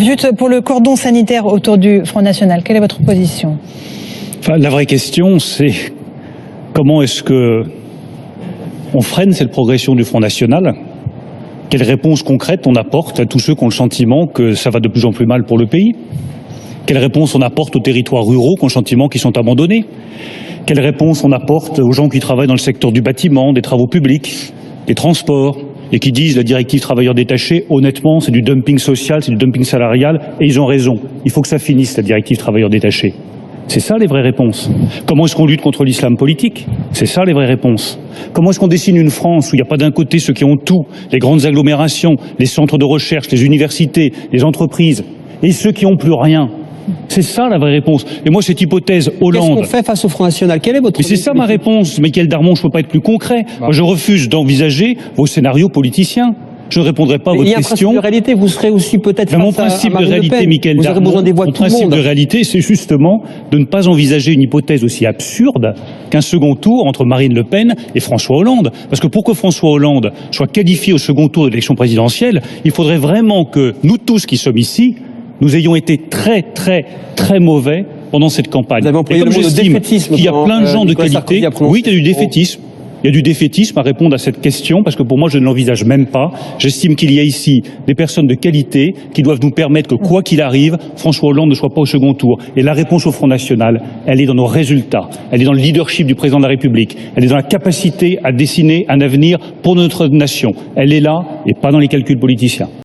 Juste pour le cordon sanitaire autour du Front National, quelle est votre position? Enfin, la vraie question, c'est comment est-ce que on freine cette progression du Front National? Quelle réponse concrète on apporte à tous ceux qui ont le sentiment que ça va de plus en plus mal pour le pays? Quelle réponse on apporte aux territoires ruraux qui ont le sentiment qu'ils sont abandonnés? Quelle réponse on apporte aux gens qui travaillent dans le secteur du bâtiment, des travaux publics, des transports, et qui disent la directive travailleurs détachés, honnêtement, c'est du dumping social, c'est du dumping salarial, et ils ont raison. Il faut que ça finisse, la directive travailleurs détachés. C'est ça les vraies réponses. Comment est-ce qu'on lutte contre l'islam politique? C'est ça les vraies réponses. Comment est-ce qu'on dessine une France où il n'y a pas d'un côté ceux qui ont tout, les grandes agglomérations, les centres de recherche, les universités, les entreprises, et ceux qui n'ont plus rien? C'est ça la vraie réponse. Et moi, cette hypothèse Hollande... Qu'est-ce qu'on fait face au Front National? Quelle est votre... Mais c'est ça ma réponse. Michaël Darmon, je ne peux pas être plus concret. Moi, je refuse d'envisager vos scénarios politiciens. Je ne répondrai pas à votre question. Il y a un principe de réalité, vous serez aussi peut-être face mon principe de réalité, Michaël Darmon, vous aurez besoin des voix de tout le monde. Mon principe de réalité, c'est justement de ne pas envisager une hypothèse aussi absurde qu'un second tour entre Marine Le Pen et François Hollande. Parce que pour que François Hollande soit qualifié au second tour de l'élection présidentielle, il faudrait vraiment que nous tous qui sommes ici, nous ayons été très mauvais pendant cette campagne. Et comme j'estime qu'il y a plein de gens de qualité, oui, il y a du défaitisme. Il y a du défaitisme à répondre à cette question, parce que pour moi, je ne l'envisage même pas. J'estime qu'il y a ici des personnes de qualité qui doivent nous permettre que, quoi qu'il arrive, François Hollande ne soit pas au second tour. Et la réponse au Front National, elle est dans nos résultats. Elle est dans le leadership du président de la République. Elle est dans la capacité à dessiner un avenir pour notre nation. Elle est là et pas dans les calculs politiciens.